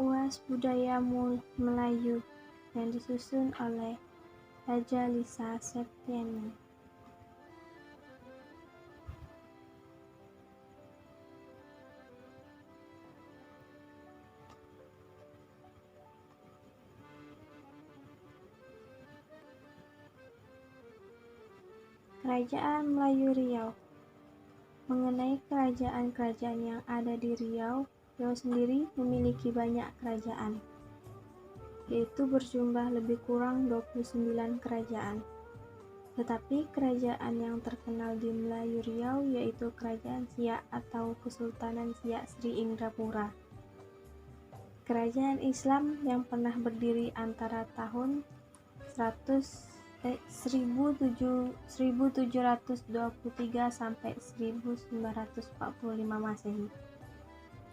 UAS Budaya Melayu yang disusun oleh Raja Lisa Septiani. Kerajaan Melayu Riau. Mengenai kerajaan-kerajaan yang ada di Riau, Riau sendiri memiliki banyak kerajaan, yaitu berjumlah lebih kurang 29 kerajaan. Tetapi kerajaan yang terkenal di Melayu Riau yaitu Kerajaan Siak atau Kesultanan Siak Sri Indrapura. Kerajaan Islam yang pernah berdiri antara tahun 1723 sampai 1945 Masehi.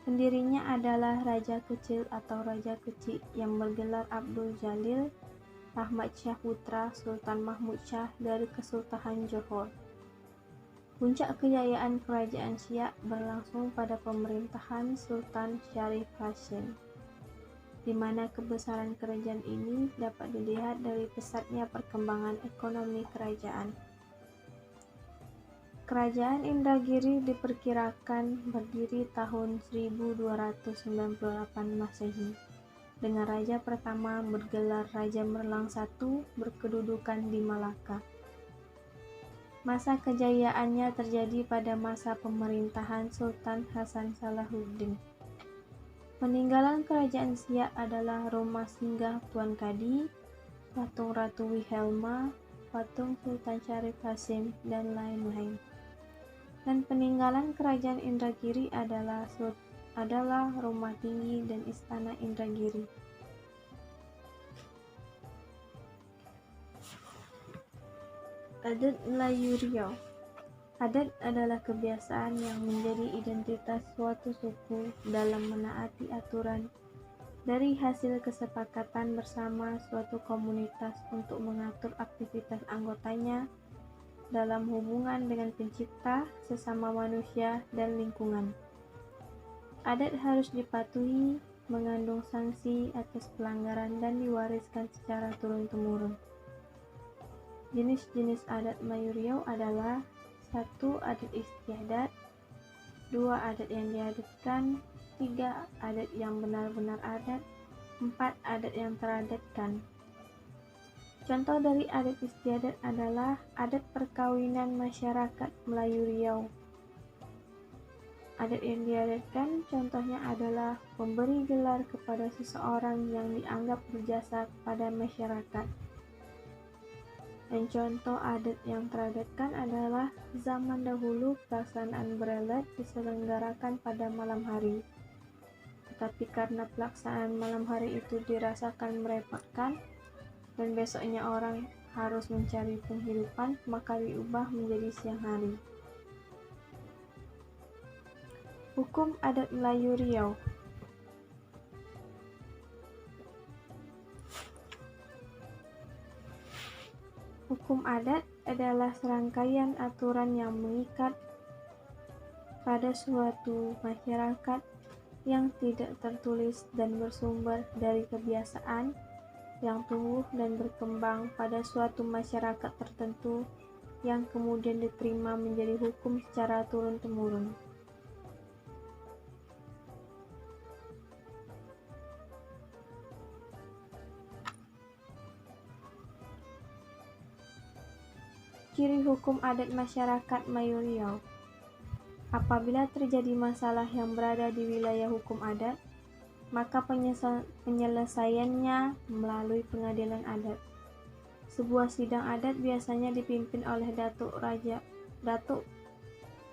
Pendirinya adalah Raja Kecil atau Raja Kecil yang bergelar Abdul Jalil Ahmad Shah Putra Sultan Mahmud Shah dari Kesultanan Johor. Puncak kejayaan Kerajaan Siak berlangsung pada pemerintahan Sultan Syarif Hashim, di mana kebesaran kerajaan ini dapat dilihat dari pesatnya perkembangan ekonomi kerajaan. Kerajaan Indragiri diperkirakan berdiri tahun 1298 Masehi, dengan raja pertama bergelar Raja Merlang I berkedudukan di Malaka. Masa kejayaannya terjadi pada masa pemerintahan Sultan Hasan Salahuddin. Peninggalan Kerajaan Siak adalah rumah singgah Tuan Kadi, patung Ratu Wilhelma, patung Sultan Syarif Hashim, dan lain-lain. Dan peninggalan Kerajaan Indragiri adalah rumah tinggi dan istana Indragiri. Adat Melayu Riau. Adat adalah kebiasaan yang menjadi identitas suatu suku dalam menaati aturan dari hasil kesepakatan bersama suatu komunitas untuk mengatur aktivitas anggotanya dalam hubungan dengan pencipta, sesama manusia, dan lingkungan. Adat harus dipatuhi, mengandung sanksi atas pelanggaran dan diwariskan secara turun-temurun. Jenis-jenis adat Melayu Riau adalah 1. Adat istiadat, 2. Adat yang diadatkan, 3. Adat yang benar-benar adat, 4. Adat yang teradatkan. Contoh dari adat istiadat adalah adat perkawinan masyarakat Melayu Riau. Adat yang diadatkan contohnya adalah memberi gelar kepada seseorang yang dianggap berjasa kepada masyarakat. Dan contoh adat yang teradatkan adalah zaman dahulu pelaksanaan berelet diselenggarakan pada malam hari. Tetapi karena pelaksanaan malam hari itu dirasakan merepotkan dan besoknya orang harus mencari penghidupan, maka diubah menjadi siang hari. Hukum adat Melayu Riau. Hukum adat adalah serangkaian aturan yang mengikat pada suatu masyarakat yang tidak tertulis dan bersumber dari kebiasaan yang tumbuh dan berkembang pada suatu masyarakat tertentu yang kemudian diterima menjadi hukum secara turun-temurun. Ciri hukum adat masyarakat Melayu Riau. Apabila terjadi masalah yang berada di wilayah hukum adat, maka penyelesaiannya melalui pengadilan adat. Sebuah sidang adat biasanya dipimpin oleh datuk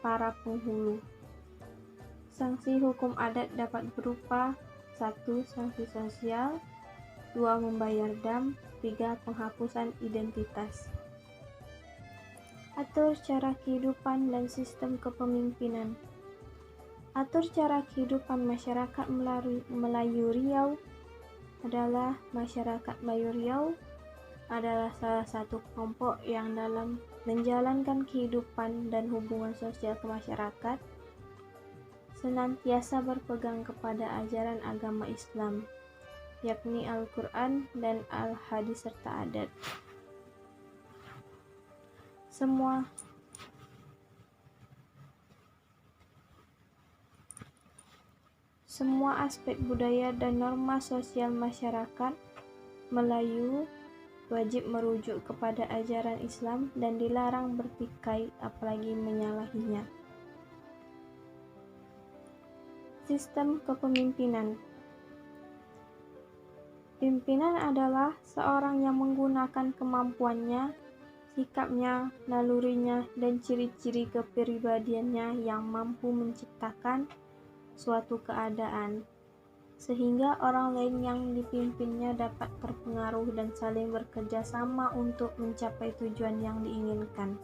para penghulu. Sanksi hukum adat dapat berupa 1. Sanksi sosial, 2. Membayar dam, 3. Penghapusan identitas. Atur cara kehidupan dan sistem kepemimpinan. Atur cara kehidupan masyarakat Melayu Riau adalah masyarakat Melayu Riau adalah salah satu kelompok yang dalam menjalankan kehidupan dan hubungan sosial ke masyarakat senantiasa berpegang kepada ajaran agama Islam, yakni Al-Quran dan Al-Hadis serta adat. Semua aspek budaya dan norma sosial masyarakat Melayu wajib merujuk kepada ajaran Islam dan dilarang bertikai apalagi menyalahinya. Sistem kepemimpinan. Pimpinan adalah seorang yang menggunakan kemampuannya, sikapnya, nalurinya, dan ciri-ciri kepribadiannya yang mampu menciptakan suatu keadaan, sehingga orang lain yang dipimpinnya dapat terpengaruh dan saling bekerja sama untuk mencapai tujuan yang diinginkan.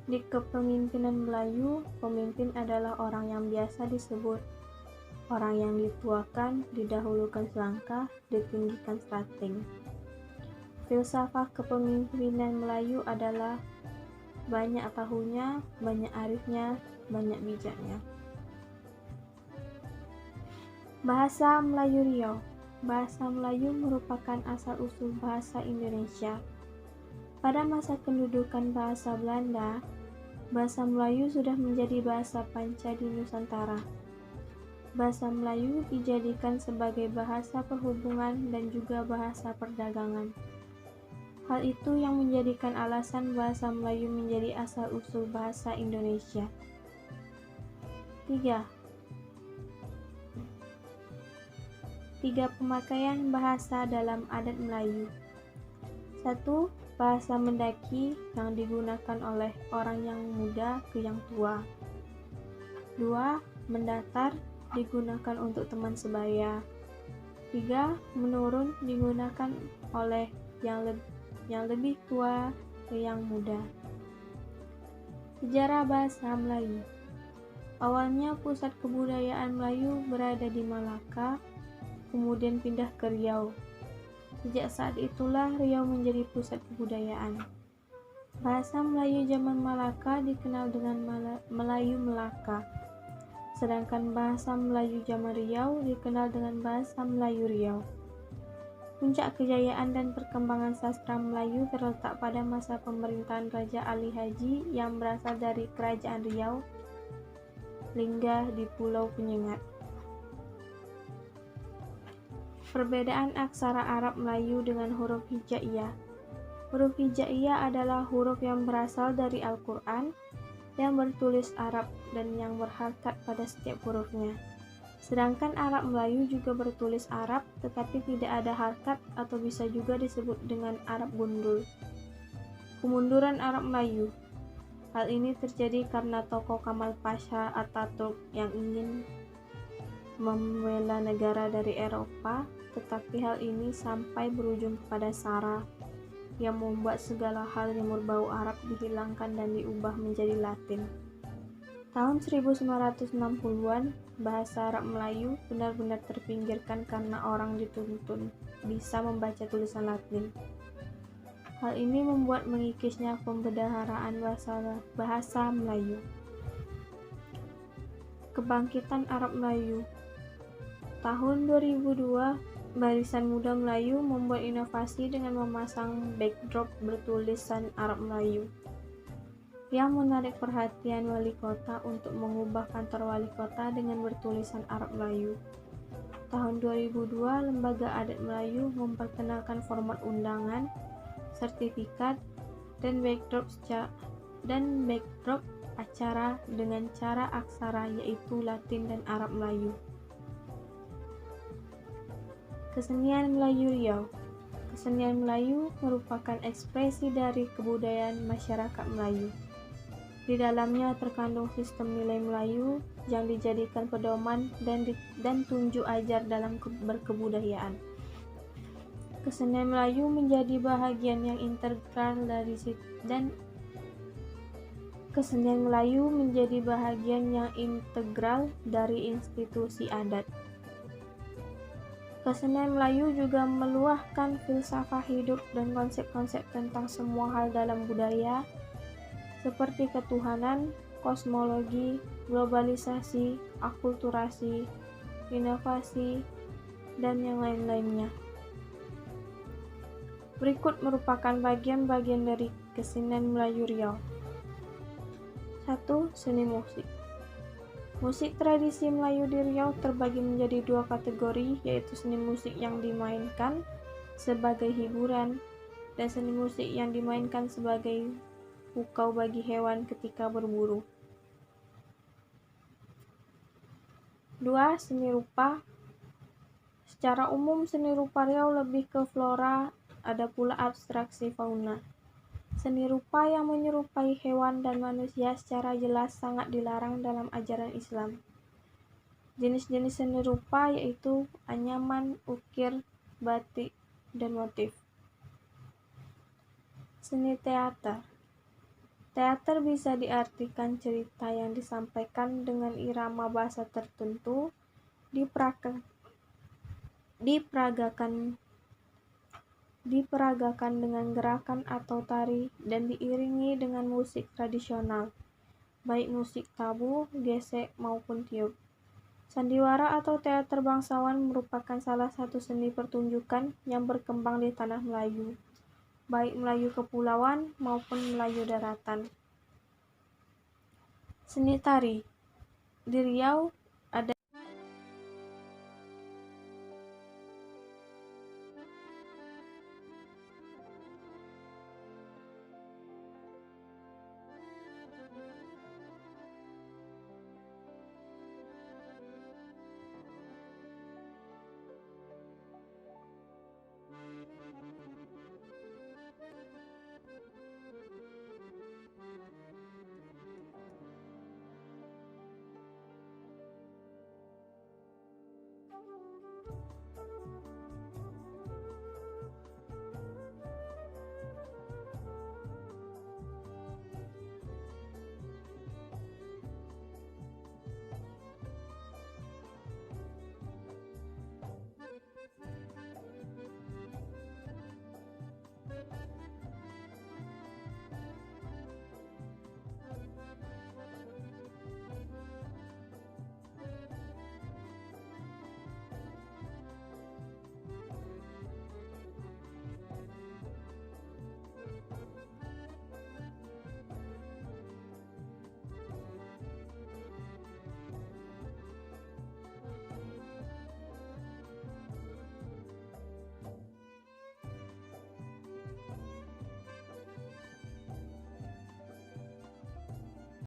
Di kepemimpinan Melayu, pemimpin adalah orang yang biasa disebut orang yang dituakan, didahulukan selangkah, ditinggikan strateng. Filsafat kepemimpinan Melayu adalah banyak tahunya, banyak arifnya, banyak bijaknya. Bahasa Melayu Riau. Bahasa Melayu merupakan asal-usul bahasa Indonesia. Pada masa pendudukan bahasa Belanda, bahasa Melayu sudah menjadi bahasa panca di Nusantara. Bahasa Melayu dijadikan sebagai bahasa perhubungan dan juga bahasa perdagangan. Hal itu yang menjadikan alasan bahasa Melayu menjadi asal-usul bahasa Indonesia. 3. Pemakaian bahasa dalam adat Melayu. 1. Bahasa mendaki yang digunakan oleh orang yang muda ke yang tua. 2. Mendatar digunakan untuk teman sebaya. 3. Menurun digunakan oleh yang lebih tua ke yang muda. Sejarah bahasa Melayu. Awalnya pusat kebudayaan Melayu berada di Malaka, kemudian pindah ke Riau. Sejak saat itulah Riau menjadi pusat kebudayaan. Bahasa Melayu zaman Malaka dikenal dengan Melayu Melaka, sedangkan bahasa Melayu zaman Riau dikenal dengan bahasa Melayu Riau. Puncak kejayaan dan perkembangan sastra Melayu terletak pada masa pemerintahan Raja Ali Haji yang berasal dari Kerajaan Riau, Linggah di Pulau Penyengat. Perbedaan aksara Arab Melayu dengan huruf hijaiyah. Huruf hijaiyah adalah huruf yang berasal dari Al-Quran, yang bertulis Arab dan yang berharakat pada setiap hurufnya. Sedangkan Arab Melayu juga bertulis Arab, tetapi tidak ada harakat atau bisa juga disebut dengan Arab gundul. Kemunduran Arab Melayu. Hal ini terjadi karena tokoh Kamal Pasha Ataturk yang ingin membela negara dari Eropa, tetapi hal ini sampai berujung kepada Sara yang membuat segala hal yang berbau Arab dihilangkan dan diubah menjadi Latin. Tahun 1960-an, bahasa Arab Melayu benar-benar terpinggirkan karena orang dituntun bisa membaca tulisan Latin. Hal ini membuat mengikisnya pembendaharaan bahasa Melayu. Kebangkitan Arab Melayu. Tahun 2002, Barisan Muda Melayu membuat inovasi dengan memasang backdrop bertulisan Arab Melayu yang menarik perhatian wali kota untuk mengubah kantor wali kota dengan bertulisan Arab Melayu. Tahun 2002, Lembaga Adat Melayu memperkenalkan format undangan, sertifikat, dan backdrop acara dengan cara aksara yaitu Latin dan Arab Melayu. Kesenian Melayu Riau. Kesenian Melayu merupakan ekspresi dari kebudayaan masyarakat Melayu. Di dalamnya terkandung sistem nilai Melayu yang dijadikan pedoman dan tunjuk ajar dalam berkebudayaan. Kesenian Melayu menjadi bahagian yang integral dari institusi adat. Kesenian Melayu juga meluahkan filsafat hidup dan konsep-konsep tentang semua hal dalam budaya, seperti ketuhanan, kosmologi, globalisasi, akulturasi, inovasi, dan yang lain-lainnya. Berikut merupakan bagian-bagian dari kesenian Melayu Riau. 1. Seni musik. Musik tradisi Melayu di Riau terbagi menjadi dua kategori, yaitu seni musik yang dimainkan sebagai hiburan dan seni musik yang dimainkan sebagai pukau bagi hewan ketika berburu. 2. Seni rupa. Secara umum seni rupa Riau lebih ke flora, ada pula abstraksi fauna. Seni rupa yang menyerupai hewan dan manusia secara jelas sangat dilarang dalam ajaran Islam. Jenis-jenis seni rupa yaitu anyaman, ukir, batik, dan motif. Seni teater. Teater bisa diartikan cerita yang disampaikan dengan irama bahasa tertentu, diperagakan dengan gerakan atau tari, dan diiringi dengan musik tradisional, baik musik tabu, gesek, maupun tiup. Sandiwara atau teater bangsawan merupakan salah satu seni pertunjukan yang berkembang di tanah Melayu, baik Melayu kepulauan maupun Melayu daratan. Seni tari. Di Riau ada